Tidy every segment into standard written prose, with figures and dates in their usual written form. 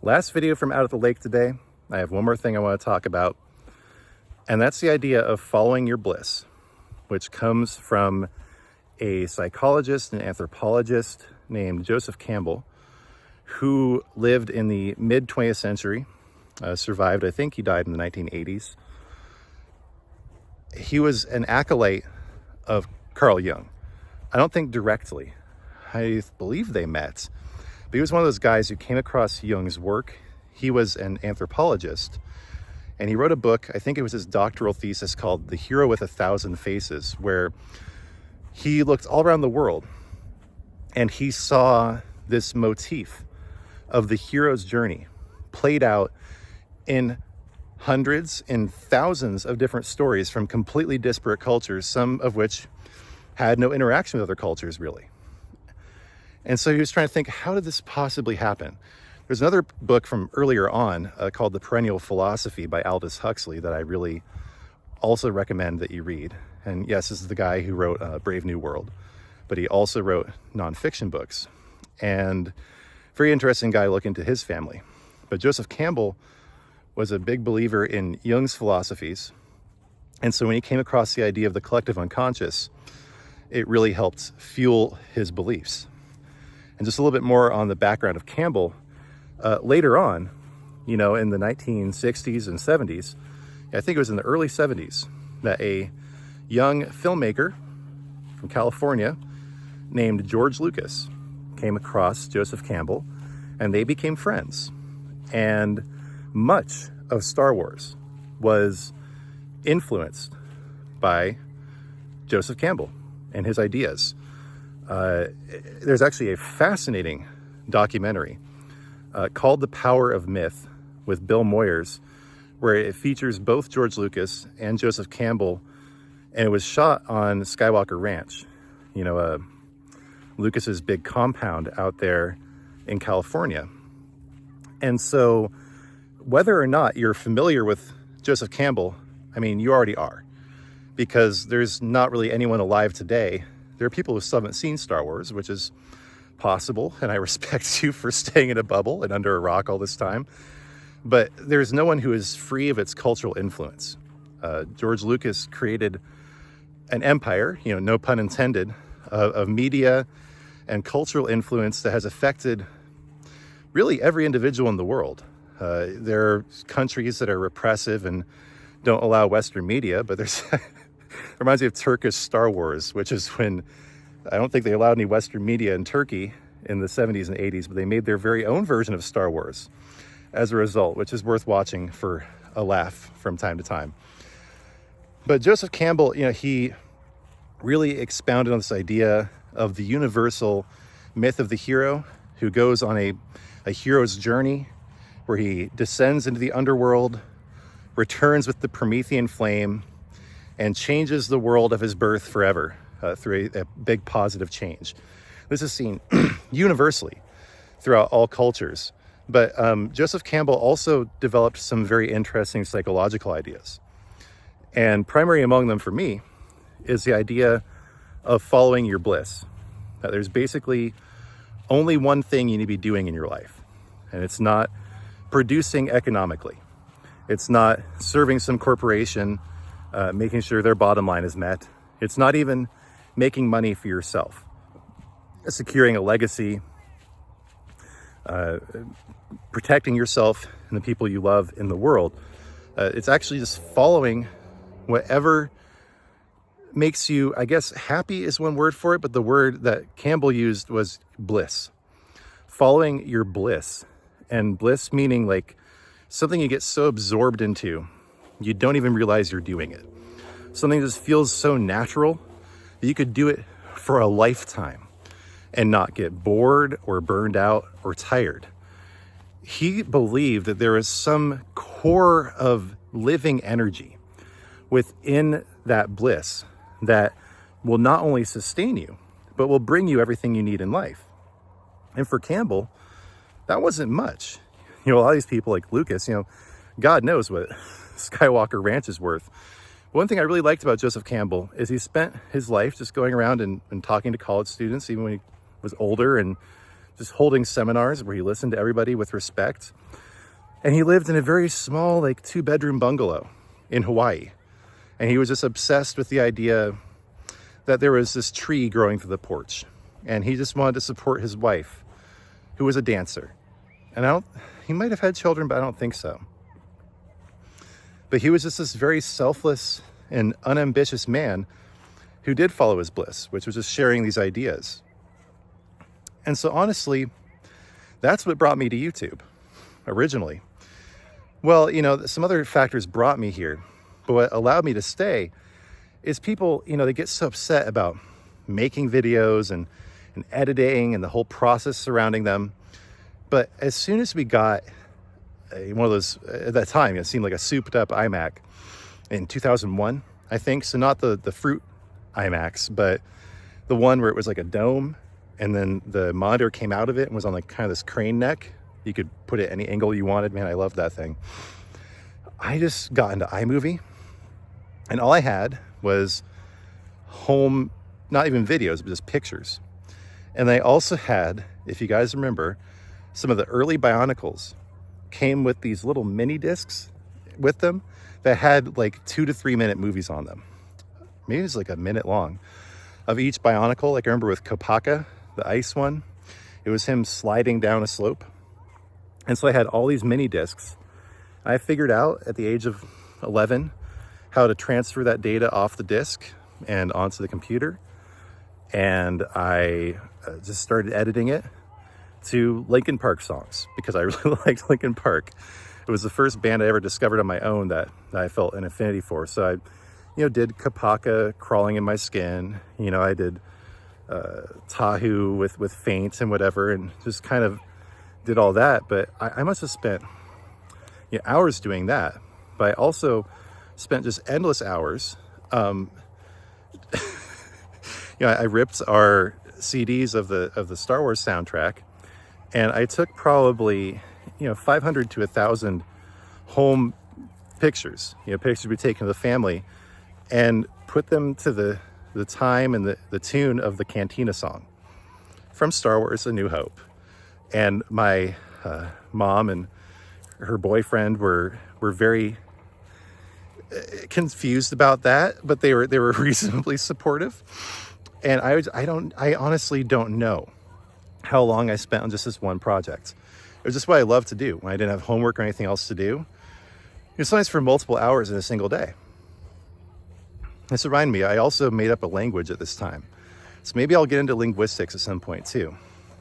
Last video from out at the lake today. I have one more thing I want to talk about, and that's the idea of following your bliss, which comes from a psychologist and anthropologist named Joseph Campbell, who lived in the mid 20th century, survived. I think he died in the 1980s. He was an acolyte of Carl Jung. I don't think directly. I believe they met, but he was one of those guys who came across Jung's work. He was an anthropologist, and he wrote a book, I think it was his doctoral thesis, called The Hero with a Thousand Faces, where he looked all around the world and he saw this motif of the hero's journey played out in hundreds and thousands of different stories from completely disparate cultures, some of which had no interaction with other cultures really. And so he was trying to think, how did this possibly happen? There's another book from earlier on called The Perennial Philosophy by Aldous Huxley that I really also recommend that you read. And yes, this is the guy who wrote Brave New World, but he also wrote nonfiction books. And very interesting guy, look into his family. But Joseph Campbell was a big believer in Jung's philosophies. And so when he came across the idea of the collective unconscious, it really helped fuel his beliefs. And just a little bit more on the background of Campbell. Later on, in the 1960s and 70s, I think it was in the early 70s, that a young filmmaker from California named George Lucas came across Joseph Campbell, and they became friends. And much of Star Wars was influenced by Joseph Campbell and his ideas. There's actually a fascinating documentary called The Power of Myth with Bill Moyers, where it features both George Lucas and Joseph Campbell, and it was shot on Skywalker Ranch, Lucas's big compound out there in California. And so whether or not you're familiar with Joseph Campbell, you already are, because there's not really anyone alive today. There are people who still haven't seen Star Wars, which is possible, and I respect you for staying in a bubble and under a rock all this time. But there's no one who is free of its cultural influence. George Lucas created an empire, no pun intended, of media and cultural influence that has affected really every individual in the world. There are countries that are repressive and don't allow Western media, but there's it reminds me of Turkish Star Wars, which is when I don't think they allowed any Western media in Turkey in the 70s and 80s, but they made their very own version of Star Wars as a result, which is worth watching for a laugh from time to time. But Joseph Campbell, he really expounded on this idea of the universal myth of the hero who goes on a hero's journey where he descends into the underworld, returns with the Promethean flame, and changes the world of his birth forever through a big positive change. This is seen universally throughout all cultures. But Joseph Campbell also developed some very interesting psychological ideas. And primary among them for me is the idea of following your bliss. That there's basically only one thing you need to be doing in your life. And it's not producing economically. It's not serving some corporation, making sure their bottom line is met. It's not even making money for yourself, securing a legacy, protecting yourself and the people you love in the world. It's actually just following whatever makes you, I guess, happy is one word for it, but the word that Campbell used was bliss. Following your bliss. And bliss meaning like something you get so absorbed into, you don't even realize you're doing it. Something that just feels so natural that you could do it for a lifetime and not get bored or burned out or tired. He believed that there was some core of living energy within that bliss that will not only sustain you, but will bring you everything you need in life. And for Campbell, that wasn't much. A lot of these people like Lucas, God knows what Skywalker Ranch is worth. One thing I really liked about Joseph Campbell is he spent his life just going around and talking to college students, even when he was older, and just holding seminars where he listened to everybody with respect. And he lived in a very small, like 2-bedroom bungalow in Hawaii. And he was just obsessed with the idea that there was this tree growing through the porch. And he just wanted to support his wife, who was a dancer. And he might have had children, but I don't think so. But he was just this very selfless and unambitious man who did follow his bliss, which was just sharing these ideas. And so honestly, that's what brought me to YouTube originally. Well, you know, some other factors brought me here, but what allowed me to stay is people, you know, they get so upset about making videos and editing and the whole process surrounding them. But as soon as we got one of those, at that time, it seemed like a souped up iMac in 2001, I think. So not the fruit iMacs, but the one where it was like a dome and then the monitor came out of it and was on like kind of this crane neck. You could put it any angle you wanted. Man, I loved that thing. I just got into iMovie and all I had was home, not even videos, but just pictures. And I also had, if you guys remember, some of the early Bionicles came with these little mini discs with them that had like 2 to 3 minute movies on them. Maybe it was like a minute long of each Bionicle. Like I remember with Kopaka, the ice one, it was him sliding down a slope. And so I had all these mini discs. I figured out at the age of 11 how to transfer that data off the disc and onto the computer. And I just started editing it to Linkin Park songs because I really liked Linkin Park. It was the first band I ever discovered on my own that I felt an affinity for. So I, you know, did Kapaka, Crawling in My Skin. You know, I did Tahu with Faint and whatever, and just kind of did all that. But I must have spent, you know, hours doing that. But I also spent just endless hours. You know, I ripped our CDs of the Star Wars soundtrack, and I took probably, you know, 500 to 1,000 home pictures, you know, pictures we taken of the family, and put them to the time and the tune of the Cantina song from Star Wars: A New Hope. And my mom and her boyfriend were very confused about that, but they were reasonably supportive. And I honestly don't know how long I spent on just this one project. It was just what I loved to do when I didn't have homework or anything else to do. It was sometimes for multiple hours in a single day. This reminded me, I also made up a language at this time. So maybe I'll get into linguistics at some point too.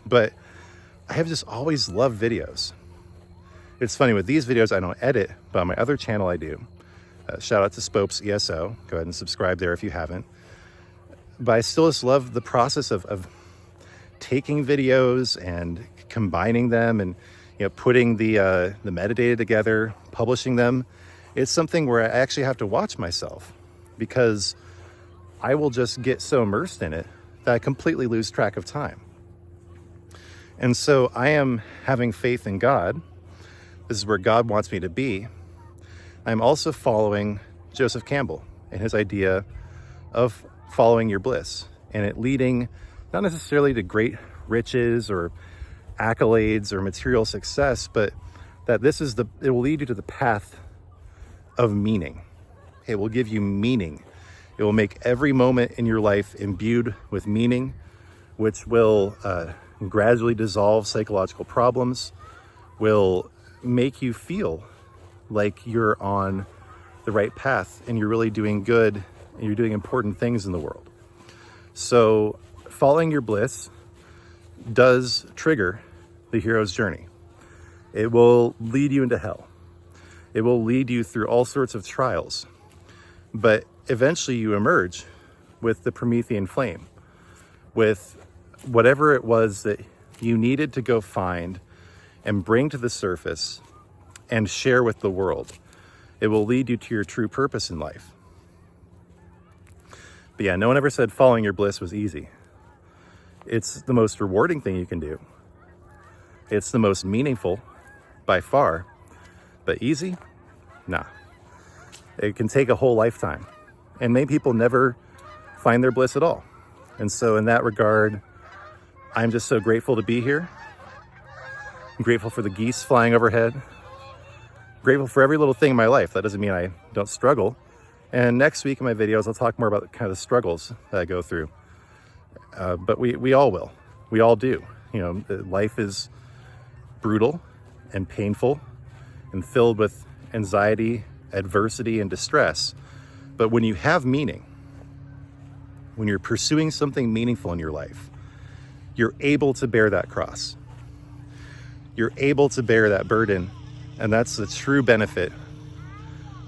But I have just always loved videos. It's funny, with these videos I don't edit, but on my other channel I do. Shout out to Spopes ESO. Go ahead and subscribe there if you haven't. But I still just love the process of taking videos and combining them and, you know, putting the metadata together, publishing them. It's something where I actually have to watch myself because I will just get so immersed in it that I completely lose track of time. And so I am having faith in God. This is where God wants me to be. I'm also following Joseph Campbell and his idea of following your bliss, and it leading not necessarily to great riches or accolades or material success, but that it will lead you to the path of meaning. It will give you meaning. It will make every moment in your life imbued with meaning, which will gradually dissolve psychological problems, will make you feel like you're on the right path and you're really doing good and you're doing important things in the world. So following your bliss does trigger the hero's journey. It will lead you into hell. It will lead you through all sorts of trials. But eventually you emerge with the Promethean flame, with whatever it was that you needed to go find and bring to the surface and share with the world. It will lead you to your true purpose in life. But yeah, no one ever said following your bliss was easy. It's the most rewarding thing you can do. It's the most meaningful by far, but easy? Nah. It can take a whole lifetime. And many people never find their bliss at all. And so in that regard, I'm just so grateful to be here. I'm grateful for the geese flying overhead. Grateful for every little thing in my life. That doesn't mean I don't struggle. And next week in my videos, I'll talk more about the kind of struggles that I go through. But we all will. We all do. You know, life is brutal and painful and filled with anxiety, adversity, and distress. But when you have meaning, when you're pursuing something meaningful in your life, you're able to bear that cross. You're able to bear that burden. And that's the true benefit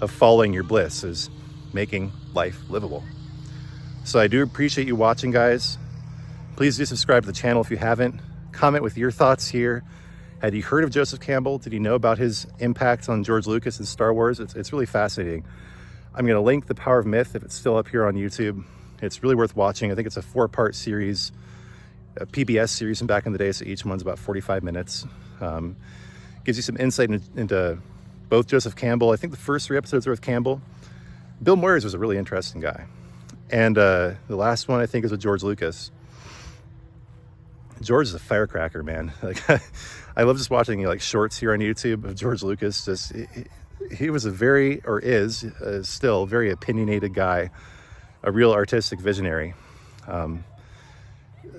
of following your bliss, is making life livable. So I do appreciate you watching, guys. Please do subscribe to the channel if you haven't. Comment with your thoughts here. Had you heard of Joseph Campbell? Did you know about his impact on George Lucas and Star Wars? It's really fascinating. I'm going to link The Power of Myth if it's still up here on YouTube. It's really worth watching. I think it's a 4-part series, a PBS series from back in the day, so each one's about 45 minutes. Gives you some insight into both Joseph Campbell. I think the first 3 episodes are with Campbell. Bill Moyers was a really interesting guy. And the last one, I think, is with George Lucas. George is a firecracker, man. Like, I love just watching like shorts here on YouTube of George Lucas. Just he was still a very opinionated guy, a real artistic visionary.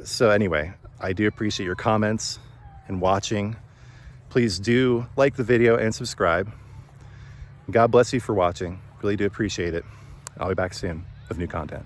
So anyway, I do appreciate your comments and watching. Please do like the video and subscribe. God bless you for watching. Really do appreciate it. I'll be back soon with new content.